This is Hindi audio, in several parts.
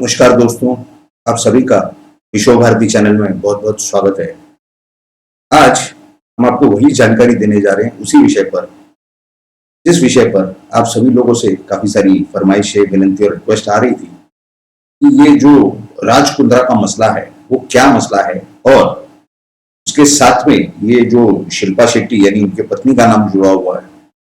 नमस्कार दोस्तों, आप सभी का विश्व भारती चैनल में बहुत बहुत स्वागत है। आज हम आपको वही जानकारी देने जा रहे हैं उसी विषय पर, जिस विषय पर आप सभी लोगों से काफी सारी फरमाइशें, विनंती और रिक्वेस्ट आ रही थी कि ये जो राज कुंद्रा का मसला है वो क्या मसला है, और उसके साथ में ये जो शिल्पा शेट्टी यानी उनके पत्नी का नाम जुड़ा हुआ है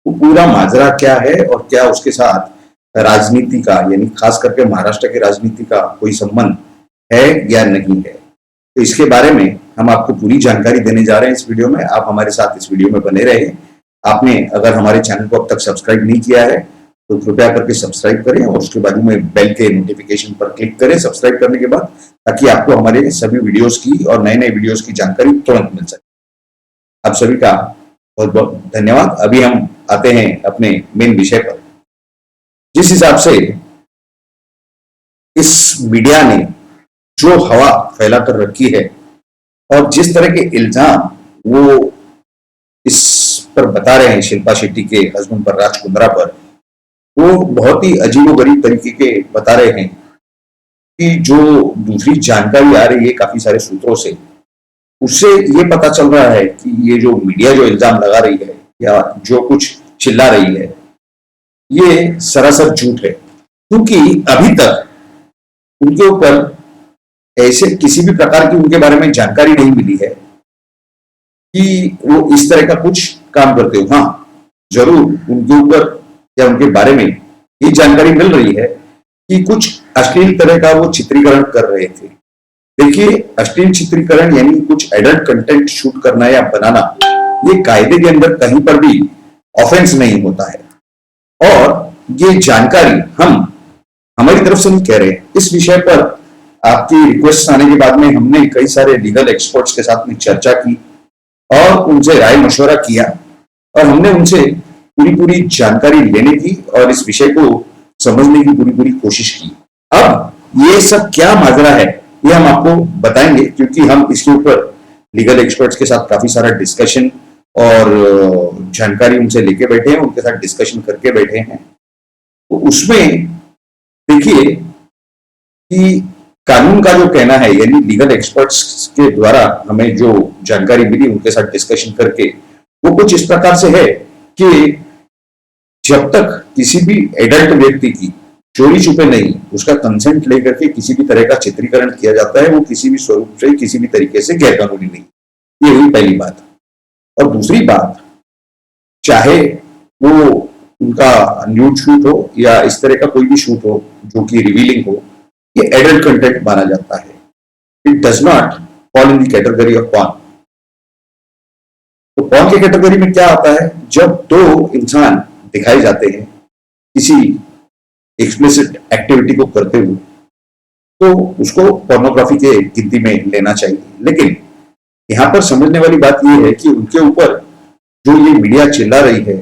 वो पूरा माजरा क्या है, और क्या उसके साथ राजनीति का यानी खास करके महाराष्ट्र की राजनीति का कोई संबंध है या नहीं है। तो इसके बारे में हम आपको पूरी जानकारी देने जा रहे हैं इस वीडियो में। आप हमारे साथ इस वीडियो में बने रहे। आपने अगर हमारे चैनल को अब तक सब्सक्राइब नहीं किया है तो कृपया करके सब्सक्राइब करें और उसके बाजू में बेल के नोटिफिकेशन पर क्लिक करें सब्सक्राइब करने के बाद, ताकि आपको हमारे सभी वीडियोस की और नए नए वीडियोस की जानकारी तुरंत मिल सके। आप सभी का बहुत बहुत धन्यवाद। अभी हम आते हैं अपने मेन विषय पर। जिस हिसाब से इस मीडिया ने जो हवा फैला कर रखी है और जिस तरह के इल्जाम वो इस पर बता रहे हैं शिल्पा शेट्टी के हस्बैंड पर, राज कुंद्रा पर, वो बहुत ही अजीबोगरीब तरीके के बता रहे हैं कि जो दूसरी जानकारी आ रही है काफी सारे सूत्रों से, उससे ये पता चल रहा है कि ये जो मीडिया जो इल्जाम लगा रही है या जो कुछ चिल्ला रही है ये सरासर झूठ है, क्योंकि अभी तक उनके ऊपर ऐसे किसी भी प्रकार की उनके बारे में जानकारी नहीं मिली है कि वो इस तरह का कुछ काम करते हो। हाँ, जरूर उनके ऊपर या उनके बारे में ये जानकारी मिल रही है कि कुछ अश्लील तरह का वो चित्रीकरण कर रहे थे। देखिए, अश्लील चित्रीकरण यानी कुछ एडल्ट कंटेंट शूट करना या बनाना, ये कायदे के अंदर कहीं पर भी ऑफेंस नहीं होता है। और ये जानकारी हम हमारी तरफ से नहीं कह रहे। इस विषय पर आपकी रिक्वेस्ट आने के बाद में हमने कई सारे लीगल एक्सपर्ट्स के साथ में चर्चा की और उनसे राय मशवरा किया, और हमने उनसे पूरी पूरी जानकारी लेने की और इस विषय को समझने की पूरी पूरी कोशिश की। अब ये सब क्या माजरा है ये हम आपको बताएंगे, क्योंकि हम इसके ऊपर लीगल एक्सपर्ट्स के साथ काफी सारा डिस्कशन और जानकारी उनसे लेके बैठे हैं, उनके साथ डिस्कशन करके बैठे हैं। तो उसमें देखिए कि कानून का जो कहना है यानी लीगल एक्सपर्ट्स के द्वारा हमें जो जानकारी मिली उनके साथ डिस्कशन करके, वो कुछ इस प्रकार से है कि जब तक किसी भी एडल्ट व्यक्ति की चोरी छुपे नहीं उसका कंसेंट लेकर के किसी भी तरह का चित्रीकरण किया जाता है, वो किसी भी स्वरूप से किसी भी तरीके से गैरकानूनी नहीं। ये हुई पहली बात। और दूसरी बात, चाहे वो उनका न्यूड शूट हो या इस तरह का कोई भी शूट हो जो कि रिवीलिंग हो, ये एडल्ट कंटेंट माना जाता है। It does not fall in the category of porn. तो पॉर्न की कैटेगरी में क्या आता है, जब दो इंसान दिखाए जाते हैं किसी एक्सप्लिसिट एक्टिविटी को करते हुए, तो उसको पोर्नोग्राफी के गिनती में लेना चाहिए। लेकिन यहां पर समझने वाली बात यह है कि उनके ऊपर जो ये मीडिया चिल्ला रही है,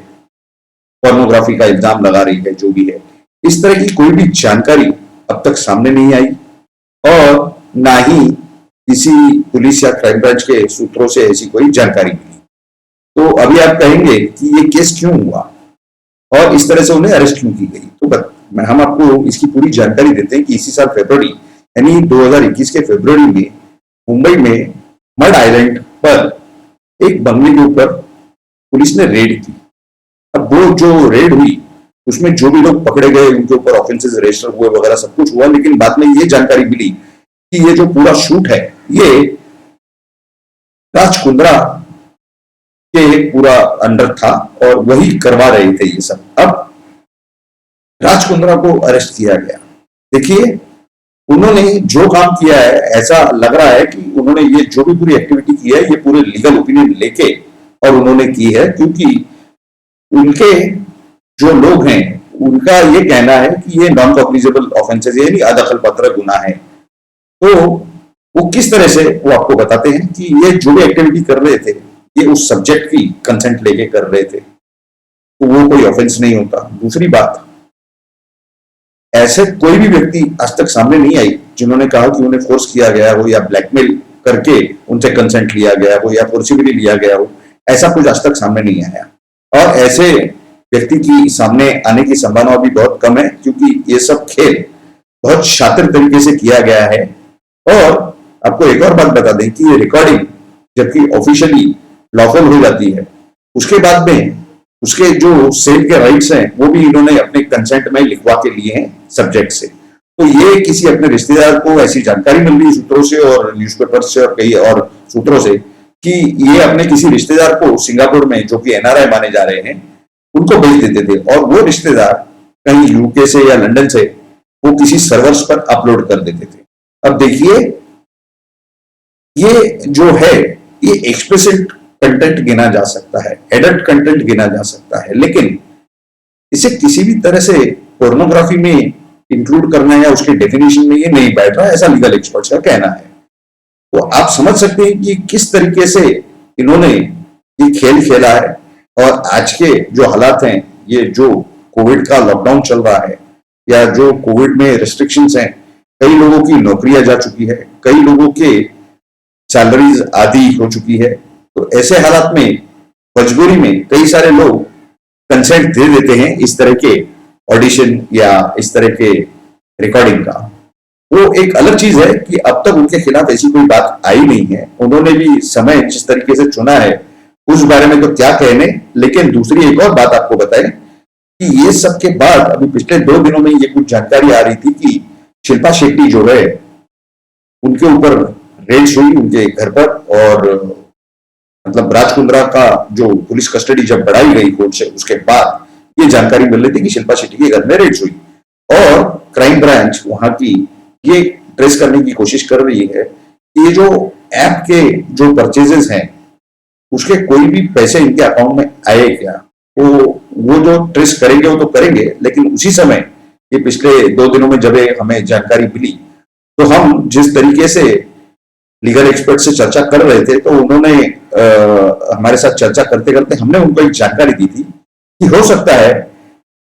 पोर्नोग्राफी का इल्जाम लगा रही है, जो भी है, इस तरह की कोई भी जानकारी अब तक सामने नहीं आई और ना ही किसी पुलिस या क्राइम ब्रांच के सूत्रों से ऐसी कोई जानकारी मिली। तो अभी आप कहेंगे कि ये केस क्यों हुआ और इस तरह से उन्हें अरेस्ट क्यों की गई, तो हम आपको इसकी पूरी जानकारी देते हैं कि इसी साल फरवरी यानी 2021 के फरवरी में मुंबई में मड आइलैंड पर एक बंगले के ऊपर पुलिस ने रेड की। अब वो जो रेड हुई उसमें जो भी लोग पकड़े गए उनके ऊपर ऑफेंसेस रजिस्टर हुए वगैरह सब कुछ हुआ, लेकिन बाद में ये जानकारी मिली कि ये जो पूरा शूट है ये राज कुंद्रा के पूरा अंडर था और वही करवा रहे थे ये सब। अब राज कुंद्रा को अरेस्ट किया गया। देखिए, उन्होंने जो काम किया है, ऐसा लग रहा है कि उन्होंने ये जो भी पूरी एक्टिविटी की है ये पूरे लीगल ओपिनियन लेके और उन्होंने की है, क्योंकि उनके जो लोग हैं उनका ये कहना है कि ये नॉन कॉग्निजेबल ऑफेंसेस यानी अदखल पत्र गुना है। तो वो किस तरह से वो आपको बताते हैं कि ये जो भी एक्टिविटी कर रहे थे ये उस सब्जेक्ट की कंसेंट लेके कर रहे थे, तो वो कोई ऑफेंस नहीं होता। दूसरी बात, ऐसे कोई भी व्यक्ति आज तक सामने नहीं आई जिन्होंने कहा कि उन्हें फोर्स किया गया हो या ब्लैकमेल करके उनसे कंसेंट लिया गया हो या फोर्सिबली लिया गया हो। ऐसा कुछ आज तक सामने नहीं आया और ऐसे व्यक्ति की सामने आने की संभावना भी बहुत कम है, क्योंकि ये सब खेल बहुत शातिर तरीके से किया गया है। और आपको एक और बात बता दें कि ये रिकॉर्डिंग जबकि ऑफिशियली लॉफुल हो जाती है, उसके बाद में उसके जो सेल के राइट्स हैं वो भी इन्होंने अपने कंसेंट में लिखवा के लिए हैं सब्जेक्ट से। तो ये किसी अपने रिश्तेदार को ऐसी जानकारी मिल रही सूत्रों से और न्यूज़पेपर से और कई और सूत्रों से कि ये अपने किसी रिश्तेदार को सिंगापुर में, जो कि एनआरआई माने जा रहे हैं, उनको भेज देते थे और वो रिश्तेदार कहीं यूके से या लंदन से वो किसी सर्वर्स पर अपलोड कर देते थे। अब देखिए, ये जो है ये एक्सप्लिसिट कंटेंट गिना जा सकता है, एडल्ट कंटेंट गिना जा सकता है, लेकिन इसे किसी भी तरह से पोर्नोग्राफी में इंक्लूड करना या उसके डेफिनेशन में ये नहीं बैठ रहा, ऐसा लीगल एक्सपर्ट्स का कहना है। तो आप समझ सकते हैं कि किस तरीके से इन्होंने ये खेल खेला है। और आज के जो हालात हैं, ये जो कोविड का लॉकडाउन चल रहा है या जो कोविड में रिस्ट्रिक्शंस हैं, कई लोगों की नौकरियां जा चुकी है, कई लोगों के सैलरीज आधी हो चुकी है। तो ऐसे हालात में मजबूरी में कई सारे लोग कंसेंट दे देते हैं इस तरह के ऑडिशन या इस तरह के रिकॉर्डिंग का। वो एक अलग चीज है कि अब तक उनके खिलाफ ऐसी कोई बात आई नहीं है, उन्होंने भी समय जिस तरीके से चुना है उस बारे में तो क्या कहने। लेकिन दूसरी एक और बात आपको बताएं कि ये सब के बाद अभी पिछले 2 दिनों में ये कुछ जानकारी आ रही थी कि शिल्पा शेट्टी जो है उनके ऊपर रेड्स हुई उनके घर पर, और मतलब राज कुंद्रा का जो पुलिस कस्टडी जब बढ़ाई गई कोर्ट से, उसके बाद ये जानकारी मिल रही थी कि शिल्पा शेट्टी के घर में रेड्स हुई और क्राइम ब्रांच वहां की ये ट्रेस करने की कोशिश कर रही है कि ये जो ऐप के जो परचेजेस हैं उसके कोई भी पैसे इनके अकाउंट में आए क्या। वो जो ट्रेस करेंगे वो तो करेंगे, लेकिन उसी समय ये पिछले 2 दिनों में जब हमें जानकारी मिली तो हम जिस तरीके से लीगल एक्सपर्ट से चर्चा कर रहे थे तो उन्होंने हमारे साथ चर्चा करते करते हमने उनको एक जानकारी दी थी कि हो सकता है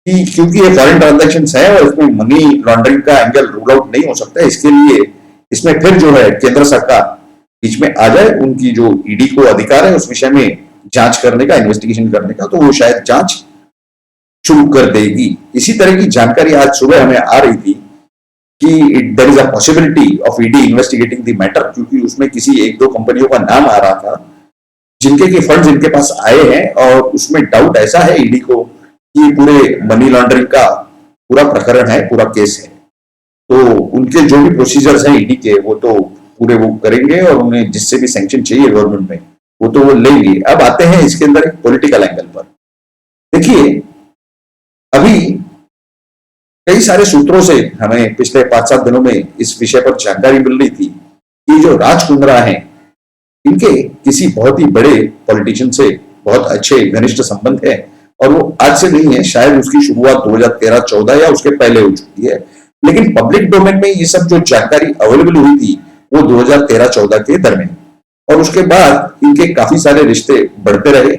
कि क्योंकि ये फॉरेन ट्रांजैक्शन है और इसमें मनी लॉन्ड्रिंग का एंगल रूल आउट नहीं हो सकता है, इसके लिए इसमें फिर जो है केंद्र सरकार बीच में आ जाए, उनकी जो ईडी को अधिकार है उस विषय में जांच करने का, इन्वेस्टिगेशन करने का, तो वो शायद जांच शुरू कर देगी। इसी तरह की जानकारी आज सुबह हमें आ रही थी कि there is a possibility of ED investigating the matter, क्योंकि उसमें किसी 1-2 कंपनियों का नाम आ रहा था जिनके के फंड्स इनके पास आए हैं और उसमें डाउट ऐसा है ईडी को कि पूरे मनी लॉन्ड्रिंग का पूरा प्रकरण है, पूरा केस है। तो उनके जो भी प्रोसीजर्स हैं ईडी के वो तो पूरे वो करेंगे और उन्हें जिससे भी सैंक्शन चाहिए गवर्नमेंट में वो तो वो लेंगे। अब आते हैं इसके अंदर एक पॉलिटिकल एंगल पर। देखिए, अभी कई सारे सूत्रों से हमें पिछले 5-7 दिनों में इस विषय पर जानकारी मिल रही थी कि जो राज कुंद्रा हैं इनके किसी बहुत ही बड़े पॉलिटिशियन से बहुत अच्छे घनिष्ठ संबंध है और वो आज से नहीं है, शायद उसकी शुरुआत 2013-14 या उसके पहले हो चुकी है, लेकिन पब्लिक डोमेन में ये सब जो जानकारी अवेलेबल हुई थी वो 2013-14 के दरमियान, और उसके बाद इनके काफी सारे रिश्ते बढ़ते रहे।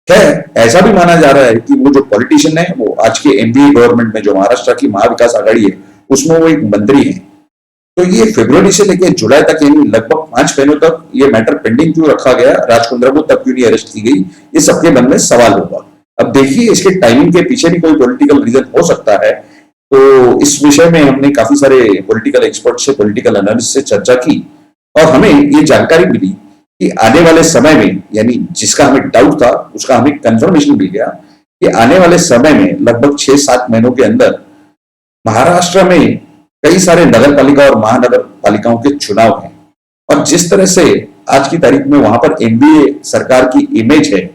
खैर, ऐसा भी माना जा रहा है कि वो जो पॉलिटिशियन है वो आज के एनडीए गवर्नमेंट में जो महाराष्ट्र की महाविकास आघाड़ी है उसमें वो एक मंत्री है। तो ये फरवरी से लेकर जुलाई तक यानी लगभग 5 महीनों तक ये मैटर पेंडिंग क्यों रखा गया, राज कुंद्रा को तब क्यों नहीं अरेस्ट की गई, ये सबके मन में सवाल होगा। अब देखिए, इसके टाइमिंग के पीछे भी कोई पॉलिटिकल रीजन हो सकता है। तो इस विषय में हमने काफी सारे पॉलिटिकल एक्सपर्ट से, पॉलिटिकल एनालिस्ट से चर्चा की और हमें ये जानकारी मिली कि आने वाले समय में, यानी जिसका हमें डाउट था उसका हमें कंफर्मेशन मिल गया कि आने वाले समय में लगभग 6-7 महीनों के अंदर महाराष्ट्र में कई सारे नगर पालिका और महानगर पालिकाओं के चुनाव हैं। और जिस तरह से आज की तारीख में वहां पर एनडीए सरकार की इमेज है,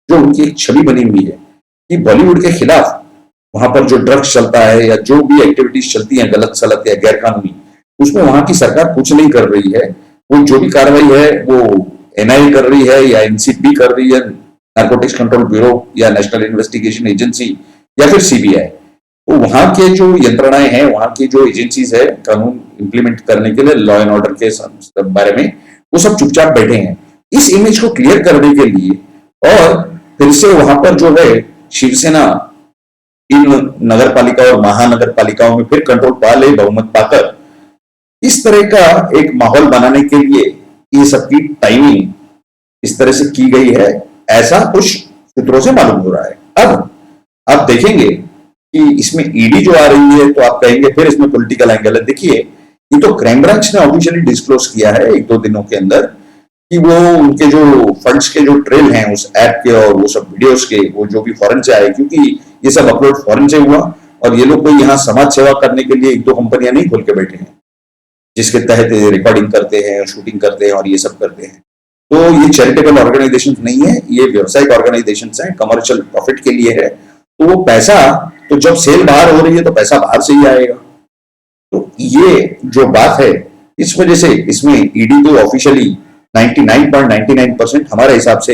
जो उनकी एक छवि बनी हुई है कि बॉलीवुड के खिलाफ वहां पर जो ड्रग्स चलता है या जो भी एक्टिविटीज चलती हैं गलत सलत या गैर कानूनी, उसमें वहां की सरकार कुछ नहीं कर रही है। वो जो भी कार्रवाई है वो एनआईए कर रही है या एनसीबी कर रही है, नारकोटिक्स कंट्रोल ब्यूरो या नेशनल इन्वेस्टिगेशन एजेंसी या फिर सीबीआई। तो वहां के जो यंत्रणाएं हैं, वहां की जो एजेंसीज है कानून इंप्लीमेंट करने के लिए, लॉ एंड ऑर्डर के बारे में, वो सब चुपचाप बैठे हैं। इस इमेज को क्लियर करने के लिए और फिर से वहां पर जो है शिवसेना इन नगर पालिका और महानगर पालिकाओं में फिर कंट्रोल पा ले, बहुमत पाकर, इस तरह का एक माहौल बनाने के लिए ये सबकी टाइमिंग इस तरह से की गई है, ऐसा कुछ सूत्रों से मालूम हो रहा है। अब आप देखेंगे कि इसमें ईडी जो आ रही है तो आप कहेंगे फिर इसमें पॉलिटिकल एंगल है। देखिए, ये तो क्राइम ब्रांच ने ऑफिशियली डिस्क्लोज किया है 1-2 दिनों के अंदर कि वो उनके जो फंड्स के जो ट्रेल हैं उस ऐप के और वो सब वीडियोस के, वो जो भी फॉरेन से आए, क्योंकि ये सब अपलोड फॉरेन से हुआ और ये लोग कोई यहाँ समाज सेवा करने के लिए 1-2 कंपनियां नहीं खोल के बैठे हैं जिसके तहत रिकॉर्डिंग करते हैं, शूटिंग करते हैं और ये सब करते हैं। तो ये चैरिटेबल ऑर्गेनाइजेशन नहीं है, ये व्यवसायिक ऑर्गेनाइजेशन है, कमर्शियल प्रॉफिट के लिए है। तो वो पैसा, तो जब सेल बाहर हो रही है तो पैसा बाहर से ही आएगा। तो ये जो बात है, इस वजह से इसमें ईडी को ऑफिशियली 99.99% हमारे हिसाब से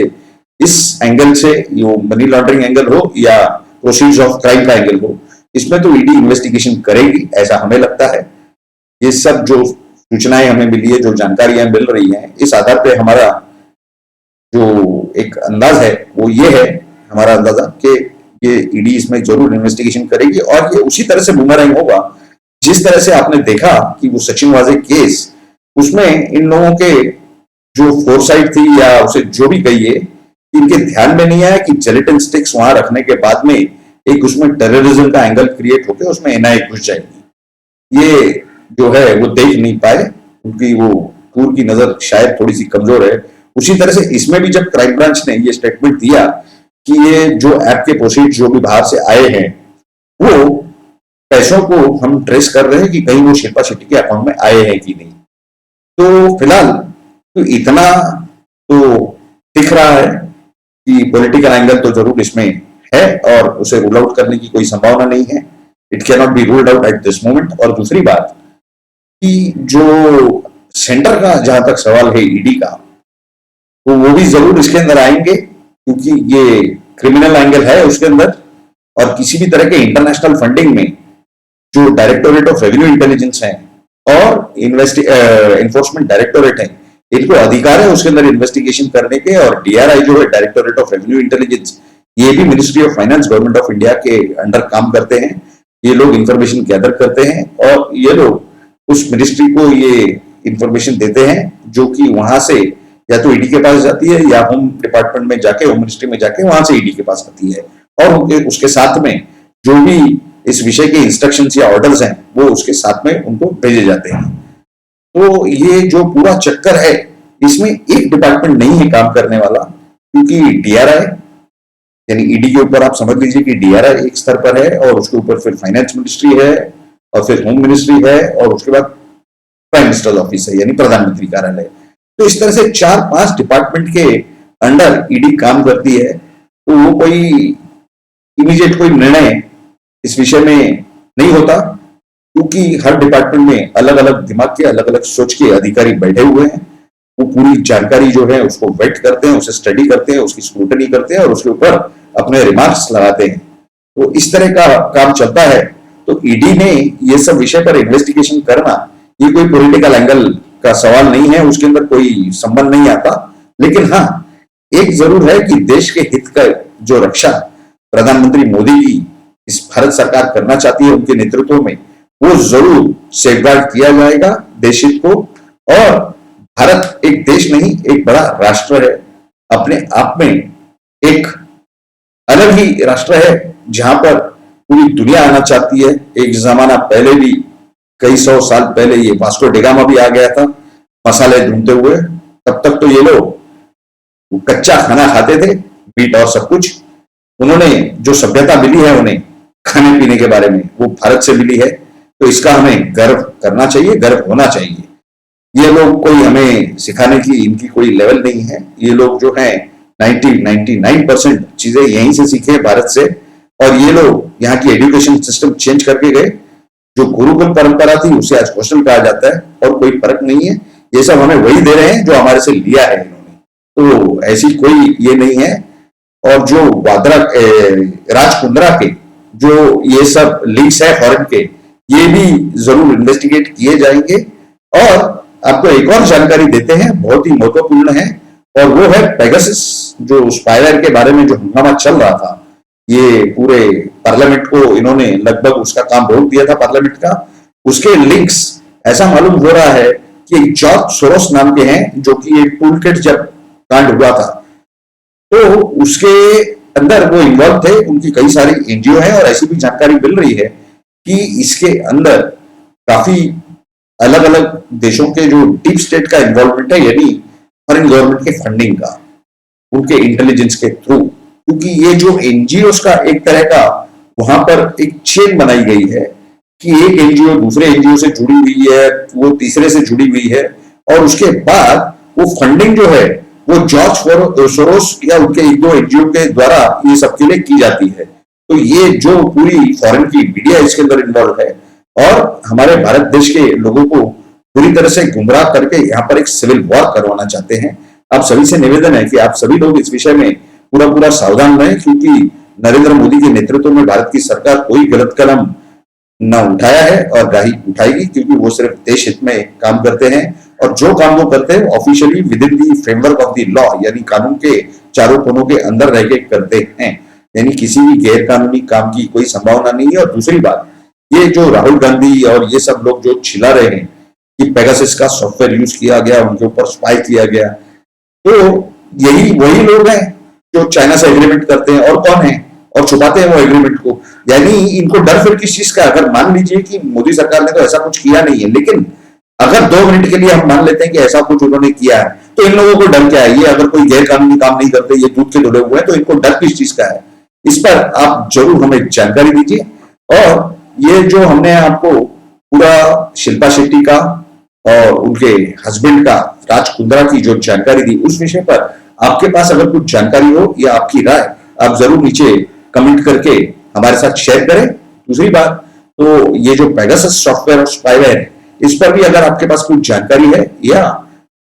इस एंगल से, यो मनी लॉन्ड्रिंग एंगल हो या प्रोसीड्स ऑफ क्राइम का एंगल हो, इसमें तो ईडी इन्वेस्टिगेशन करेगी, ऐसा हमें लगता है। ये सब जो सूचनाएं हमें मिली है, जो जानकारियां मिल रही हैं, इस आधार पे हमारा जो एक अंदाज है वो ये है, हमारा अंदाजा कि ये ईडी इसमें जरूर इन्वेस्टिगेशन करेगी और ये उसी तरह से बूमरैंग होगा जिस तरह से आपने देखा कि वो सचिन वाजे केस, उसमें इन लोगों के जो फोरसाइट थी या उसे जो भी कहिए, इनके ध्यान में नहीं आया कि जेलेटिन स्टिक्स वहां रखने के बाद में एक उसमें टेररिज्म का एंगल क्रिएट होकर उसमें एनआईए घुस जाएगी। ये जो है वो देख नहीं पाए, उनकी वो पूर्व की नजर शायद थोड़ी सी कमजोर है। उसी तरह से इसमें भी जब क्राइम ब्रांच ने ये स्टेटमेंट दिया कि ये जो ऐप के प्रोसीड जो भी बाहर से आए हैं वो पैसों को हम ट्रेस कर रहे हैं कि कहीं वो शिल्पा शेट्टी के अकाउंट में आए हैं कि नहीं। तो फिलहाल तो इतना तो दिख रहा है कि पॉलिटिकल एंगल तो जरूर इसमें है और उसे रूल आउट करने की कोई संभावना नहीं है। It can not be ruled out at this moment. और दूसरी बात कि जो सेंटर का जहां तक सवाल है ईडी का, तो वो भी जरूर इसके अंदर आएंगे क्योंकि ये क्रिमिनल एंगल है उसके अंदर। और किसी भी तरह के इंटरनेशनल फंडिंग में जो डायरेक्टोरेट ऑफ रेवेन्यू इंटेलिजेंस है और इन्फोर्समेंट डायरेक्टोरेट है, इनको अधिकार है उसके अंदर इन्वेस्टिगेशन करने के। और डीआरआई जो है, डायरेक्टोरेट ऑफ रेवेन्यू इंटेलिजेंस, ये भी ministry of finance government of India के अंडर काम करते हैं। ये लोग इंफॉर्मेशन गैदर करते हैं और ये लोग उस मिनिस्ट्री को ये इंफॉर्मेशन देते हैं जो कि वहां से या तो ईडी के पास जाती है या होम डिपार्टमेंट में जाके, होम मिनिस्ट्री में जाके वहां से ईडी के पास आती है। और उसके साथ में जो भी इस विषय के इंस्ट्रक्शंस या ऑर्डर्स हैं वो उसके साथ में उनको भेजे जाते हैं। तो ये जो पूरा चक्कर है, इसमें एक डिपार्टमेंट नहीं है काम करने वाला, क्योंकि डीआरआई यानी ईडी के ऊपर आप समझ लीजिए कि डीआरआई एक स्तर पर है और उसके ऊपर फिर फाइनेंस मिनिस्ट्री है और फिर होम मिनिस्ट्री है और उसके बाद प्राइम मिनिस्टर ऑफिस है यानी प्रधानमंत्री कार्यालय। तो इस तरह से 4-5 डिपार्टमेंट के अंडर ईडी काम करती है। तो वो कोई इमीडिएट कोई निर्णय इस विषय में नहीं होता, क्योंकि हर डिपार्टमेंट में अलग अलग दिमाग के, अलग अलग सोच के अधिकारी बैठे हुए हैं। वो पूरी जानकारी जो है उसको वेट करते हैं, उसे स्टडी करते हैं, उसकी स्क्रूटनी करते हैं और उसके ऊपर अपने रिमार्क्स लगाते हैं। तो इस तरह का काम चलता है। तो ईडी ने ये सब विषय पर इन्वेस्टिगेशन करना, ये कोई पॉलिटिकल एंगल का सवाल नहीं है, उसके अंदर कोई संबंध नहीं आता। लेकिन हाँ, एक जरूर है कि देश के हित का जो रक्षा प्रधानमंत्री मोदी की इस भारत सरकार करना चाहती है उनके नेतृत्व में, वो जरूर सेफगार्ड किया जाएगा देश हित को। और भारत एक देश नहीं, एक बड़ा राष्ट्र है, अपने आप में एक अलग ही राष्ट्र है जहां पर पूरी दुनिया आना चाहती है। एक जमाना पहले भी, कई 100 साल पहले, ये वास्को डिगामा भी आ गया था मसाले ढूंढते हुए। तब तक तो ये लोग कच्चा खाना खाते थे, मीट और सब कुछ। उन्होंने जो सभ्यता मिली है उन्हें खाने पीने के बारे में, वो भारत से मिली है। तो इसका हमें गर्व करना चाहिए, गर्व होना चाहिए। ये लोग कोई हमें सिखाने की इनकी कोई लेवल नहीं है। ये लोग जो है 99% चीजें यहीं से सीखे भारत से। और ये लोग यहाँ की एजुकेशन सिस्टम चेंज करके गए। जो गुरुकुल परंपरा थी उसे आज हॉस्टल कहा जाता है और कोई फर्क नहीं है। ये सब हमें वही दे रहे हैं जो हमारे से लिया है इन्होंने। तो ऐसी कोई ये नहीं है। और जो वाड्रा राज कुंद्रा के जो ये सब लिंक्स है फॉरेन के, ये भी जरूर इन्वेस्टिगेट किए जाएंगे। और आपको एक और जानकारी देते हैं, बहुत ही महत्वपूर्ण है, और वो है पेगासस, जो स्पाईवेयर के बारे में जो हंगामा चल रहा था। ये पूरे पार्लियामेंट को इन्होंने लगभग उसका काम रोक दिया था पार्लियामेंट का। उसके लिंक्स ऐसा मालूम हो रहा है कि एक जॉर्ज सोरोस नाम के हैं, जो कि एक टूल किट जब कांड हुआ था तो उसके अंदर वो इन्वॉल्व थे, उनकी कई सारी एनजीओ है और ऐसी भी जानकारी मिल रही है कि इसके अंदर काफी अलग अलग देशों के जो डीप स्टेट का इन्वॉल्वमेंट है, यानी फॉरेन गवर्नमेंट के फंडिंग का, उनके इंटेलिजेंस के थ्रू, क्योंकि ये जो एनजीओ का एक तरह का वहां पर एक चेन बनाई गई है कि एक एनजीओ दूसरे एनजीओ से जुड़ी हुई है, वो तीसरे से जुड़ी हुई है, और उसके बाद वो फंडिंग जो है वो जॉर्ज सोरोस या उनके एक दो एनजीओ के द्वारा ये सबके लिए की जाती है। तो ये जो पूरी फॉरेन की मीडिया इसके अंदर इन्वॉल्व है और हमारे भारत देश के लोगों को पूरी तरह से गुमराह करके यहाँ पर एक सिविल वॉर करवाना चाहते हैं। आप सभी से निवेदन है कि आप सभी लोग इस विषय में पूरा पूरा सावधान रहें, क्योंकि नरेंद्र मोदी के नेतृत्व में भारत की सरकार कोई गलत कदम न उठाया है और ना ही उठाएगी, क्योंकि वो सिर्फ देश हित में काम करते हैं और जो काम वो करते हैं officially with in the framework of the law, यानी कानून के चारों कोनों के अंदर रह के करते हैं, यानी किसी भी गैर कानूनी काम की कोई संभावना नहीं है। और दूसरी बात, ये जो राहुल गांधी और ये सब लोग जो चिल्ला रहे हैं कि पेगासस का सॉफ्टवेयर यूज किया गया, उनके ऊपर स्पाई किया गया, तो यही वही लोग हैं जो चाइना से एग्रीमेंट करते हैं, और कौन है, और छुपाते हैं वो एग्रीमेंट को। यानी इनको डर फिर किस चीज का? अगर मान लीजिए कि मोदी सरकार ने तो ऐसा कुछ किया नहीं है, लेकिन अगर 2 मिनट के लिए हम मान लेते हैं कि ऐसा कुछ उन्होंने किया है, तो इन लोगों को डर क्या है? ये अगर कोई गैर कानूनी काम नहीं करते, ये दूध के धुले हुए हैं, तो इनको डर किस चीज का है? इस पर आप जरूर हमें जानकारी दीजिए। और ये जो हमने आपको पूरा शिल्पा शेट्टी का और उनके हस्बैंड का राज कुंद्रा की जो जानकारी दी, उस विषय पर आपके पास अगर कुछ जानकारी हो या आपकी राय, आप जरूर नीचे कमेंट करके हमारे साथ शेयर करें। दूसरी बात, तो ये जो पेगासस सॉफ्टवेयर और स्पाईवेयर है, इस पर भी अगर आपके पास कुछ जानकारी है या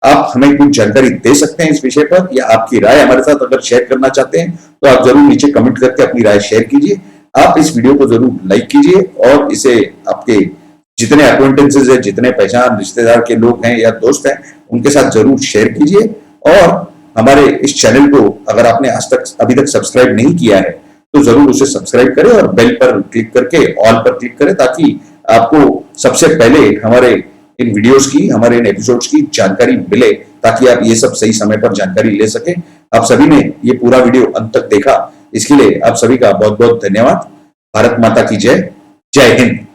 आप हमें कुछ जानकारी दे सकते हैं इस विषय पर, या आपकी राय हमारे साथ अगर शेयर करना चाहते हैं, तो आप जरूर नीचे कमेंट करके अपनी राय शेयर कीजिए। आप इस वीडियो को जरूर लाइक कीजिए और इसे आपके जितने अक्वेंटेंसेस है, जितने पहचान रिश्तेदार के लोग हैं या दोस्त हैं, उनके साथ जरूर शेयर कीजिए। और हमारे इस चैनल को अगर आपने अभी तक सब्सक्राइब नहीं किया है, तो जरूर उसे सब्सक्राइब करें और बेल पर क्लिक करके ऑल पर क्लिक करें, ताकि आपको सबसे पहले हमारे इन वीडियोस की, हमारे इन एपिसोड्स की जानकारी मिले, ताकि आप ये सब सही समय पर जानकारी ले सकें। आप सभी ने ये पूरा वीडियो अंत तक देखा, इसके लिए आप सभी का बहुत बहुत धन्यवाद। भारत माता की जय। जय हिंद।